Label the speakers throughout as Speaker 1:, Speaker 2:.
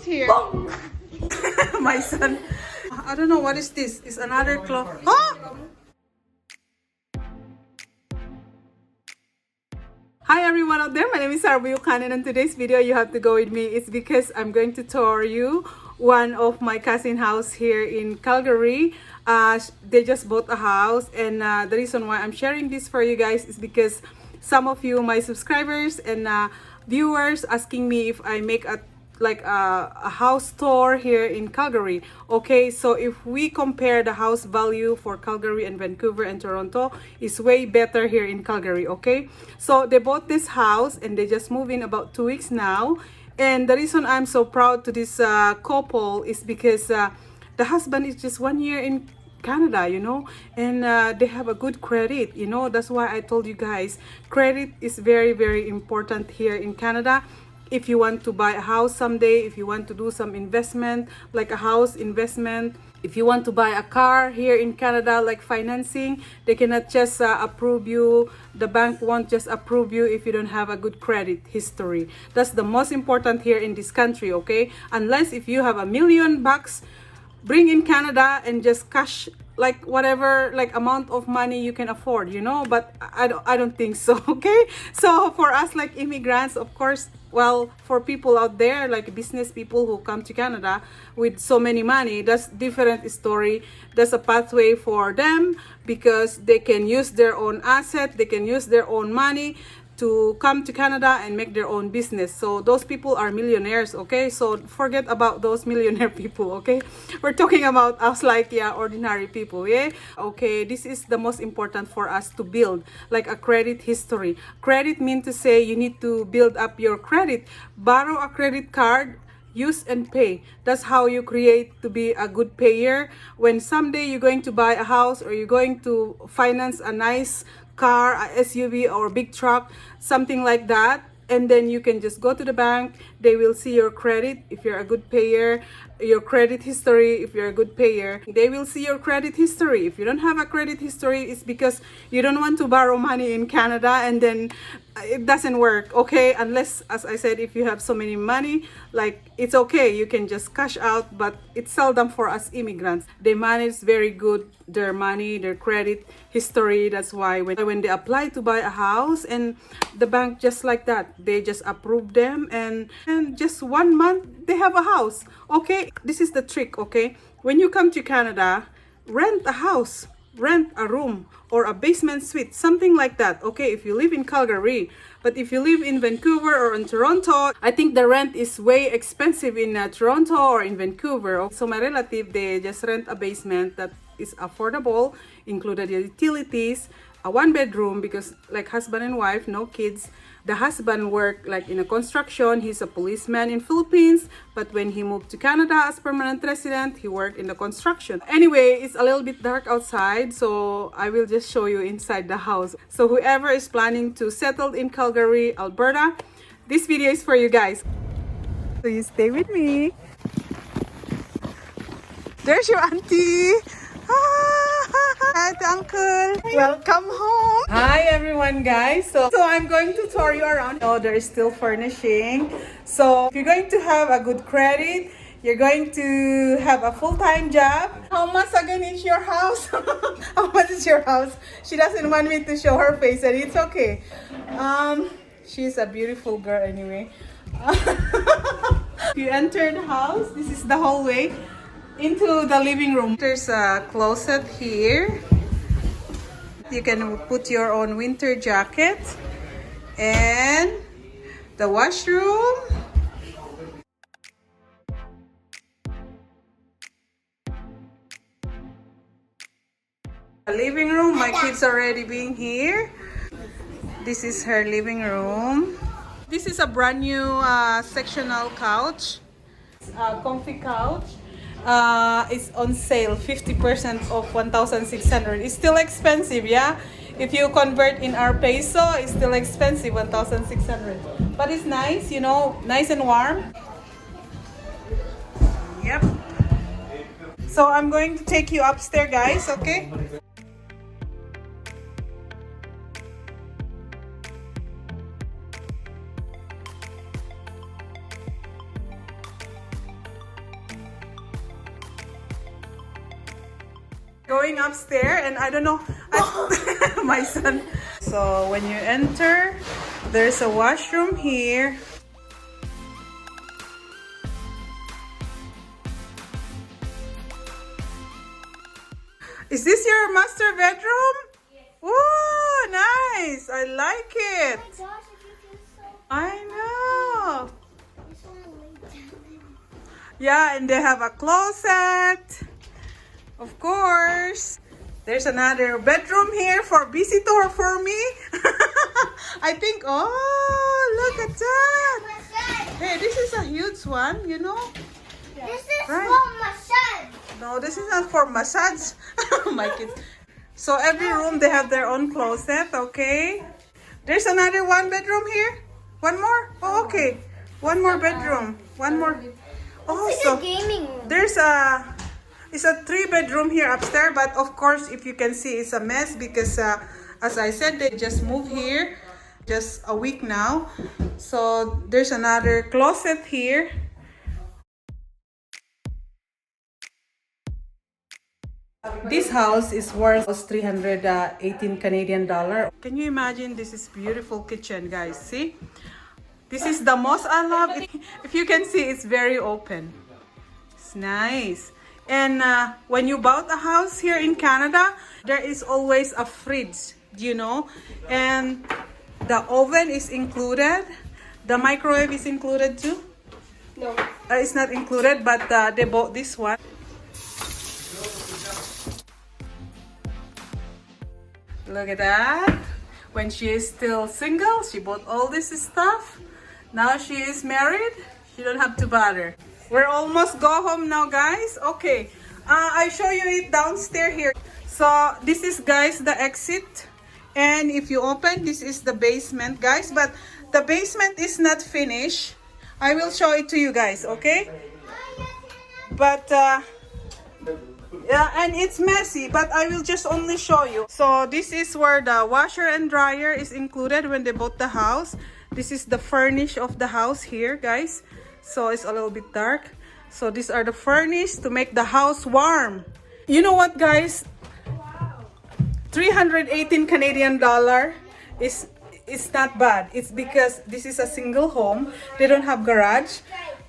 Speaker 1: clothes here. My son. I don't know what is this. It's another cloth. Huh? Hi everyone out there, my name is buyucan, and in today's video you have to go with me. It's because I'm going to tour you one of my cousin house here in Calgary. They just bought a house, and the reason why I'm sharing this for you guys is because some of you, my subscribers and viewers, asking me if I make a house tour here in Calgary. Okay, so if we compare the house value for Calgary and Vancouver and Toronto, is way better here in Calgary. Okay, so they bought this house and they just moved in about 2 weeks now, and the reason I'm so proud to this couple is because the husband is just 1 year in Canada, you know, and they have a good credit, you know. That's why I told you guys, credit is very, very important here in Canada. If you want to buy a house someday, if you want to do some investment, like a house investment, if you want to buy a car here in Canada, like financing, they cannot just approve you. The bank won't just approve you if you don't have a good credit history. That's the most important here in this country, okay? Unless if you have $1 million, bring in Canada and just cash like whatever like amount of money you can afford, you know. But I don't think so. Okay, so for us like immigrants, of course, well, for people out there like business people who come to Canada with so many money, that's different story. There's a pathway for them because they can use their own asset, they can use their own money to come to Canada and make their own business. So those people are millionaires, okay? So forget about those millionaire people, okay? We're talking about us like, yeah, ordinary people, yeah? Okay, this is the most important for us to build, like a credit history. Credit means to say you need to build up your credit. Borrow a credit card, use and pay. That's how you create to be a good payer. When someday you're going to buy a house or you're going to finance a nice car, a SUV or big truck, something like that, and then you can just go to the bank. They will see your credit if you're a good payer, your credit history if you're a good payer. They will see your credit history. If you don't have a credit history, it's because you don't want to borrow money in Canada, and then it doesn't work, okay? Unless, as I said, if you have so many money, like it's okay, you can just cash out, but it's seldom for us immigrants. They manage very good their money, their credit history. That's why when they apply to buy a house, and the bank just like that, they just approve them, and just 1 month they have a house. Okay, this is the trick, okay? When you come to Canada, rent a house, rent a room or a basement suite, something like that, okay? If you live in Calgary. But if you live in Vancouver or in Toronto, I think the rent is way expensive in Toronto or in Vancouver. So my relative, they just rent a basement that is affordable, included utilities, a 1-bedroom, because like husband and wife, no kids. The husband worked like in a construction. He's a policeman in Philippines, but when he moved to Canada as permanent resident, he worked in the construction. Anyway, it's a little bit dark outside, so I will just show you inside the house. So whoever is planning to settle in Calgary, Alberta, this video is for you guys. So you stay with me. There's your auntie. Hi, uncle. Welcome home. Hi, everyone, guys. So I'm going to tour you around. Oh, there is still furnishing. So if you're going to have a good credit, you're going to have a full-time job. How much again is your house? How much is your house? She doesn't want me to show her face, and it's okay. She's a beautiful girl anyway. If you enter the house, this is the hallway into the living room. There's a closet here. You can put your own winter jacket, and the washroom. The living room, my kids already being here. This is her living room. This is a brand new sectional couch, comfy couch. It's on sale, 50% off, 1,600. It's still expensive, yeah? If you convert in our peso, it's still expensive, 1,600. But it's nice, you know, nice and warm. Yep. So I'm going to take you upstairs, guys, okay? Going upstairs, and I don't know, my son. So when you enter, there's a washroom here. Is this your master bedroom?
Speaker 2: Yes.
Speaker 1: Oh, nice. I like it.
Speaker 2: Oh my gosh, if you feel so
Speaker 1: I know.
Speaker 2: just wanna lay down.
Speaker 1: Yeah, and they have a closet. Of course. There's another bedroom here for visitor for me. I think, oh, look at that.
Speaker 2: Massage.
Speaker 1: Hey, this is a huge one, you know?
Speaker 2: This is
Speaker 1: Right.
Speaker 2: for massage.
Speaker 1: No, this is not for massage. My kids. So every room they have their own closet, okay? There's another one bedroom here. One more? Oh, okay. One more bedroom. One more. Oh,
Speaker 2: It's
Speaker 1: so
Speaker 2: like a gaming room.
Speaker 1: there's it's a 3-bedroom here upstairs, but of course, if you can see, it's a mess because as I said, they just moved here just a week now. So there's another closet here. This house is worth 318 Canadian dollar. Can you imagine? This is beautiful kitchen, guys. See? This is the most I love. If you can see, it's very open. It's nice. And when you bought a house here in Canada, there is always a fridge, you know? And the oven is included. The microwave is included too.
Speaker 2: No.
Speaker 1: It's not included, but they bought this one. Look at that. When she is still single, she bought all this stuff. Now she is married, she don't have to bother. We're almost go home now, guys. Okay, I show you it downstairs here. So this is, guys, the exit. And if you open, this is the basement, guys. But the basement is not finished. I will show it to you guys, okay? But yeah, and it's messy, but I will just only show you. So this is where the washer and dryer is included when they bought the house. This is the furnish of the house here, guys. So it's a little bit dark. So these are the furnish to make the house warm. You know what, guys? 318 Canadian dollar is not bad. It's because this is a single home. They don't have garage.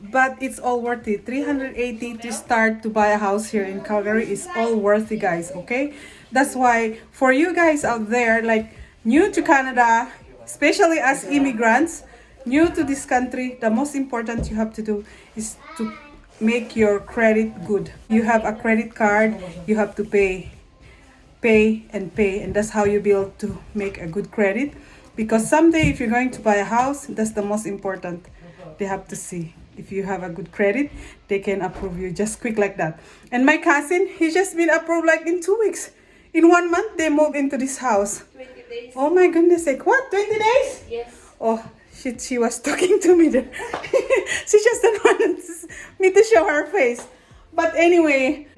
Speaker 1: But it's all worth it. 380 to start to buy a house here in Calgary is all worth it, guys, okay? That's why for you guys out there, like new to Canada, especially as immigrants, new to this country, the most important you have to do is to make your credit good. You have a credit card, you have to pay, and that's how you build to make a good credit. Because someday if you're going to buy a house, that's the most important. They have to see. If you have a good credit, they can approve you just quick like that. And my cousin, he just been approved like in 2 weeks. In 1 month, they moved into this house.
Speaker 2: 20 days.
Speaker 1: Oh my goodness sake. What? 20 days?
Speaker 2: Yes.
Speaker 1: Oh, she was talking to me there. She just didn't want me to show her face. But anyway,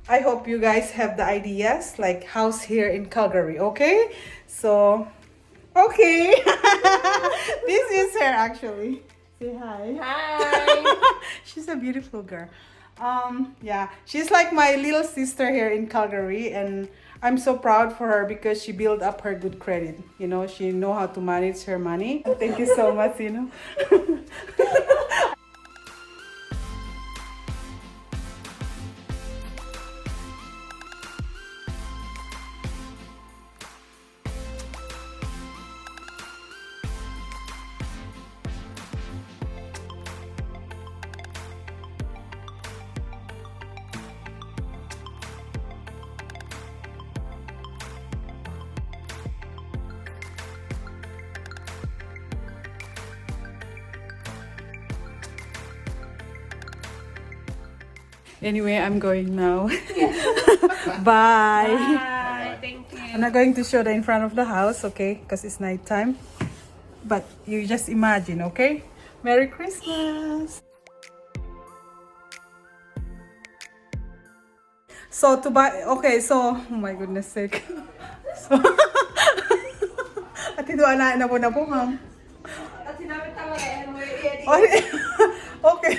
Speaker 1: I hope you guys have the ideas like house here in Calgary, okay? So, okay. This is her actually. Say hi.
Speaker 2: Hi.
Speaker 1: She's a beautiful girl. Yeah, she's like my little sister here in Calgary, and I'm so proud for her because she built up her good credit. You know, she know how to manage her money. Thank you so much, you know. Anyway, I'm going now. Bye.
Speaker 2: Bye. Thank you.
Speaker 1: I'm not going to show the in front of the house, okay? Because it's nighttime. But you just imagine, okay? Merry Christmas. So to buy, okay, so, oh my goodness sake. So, at ito ana na po, ma'am. Okay.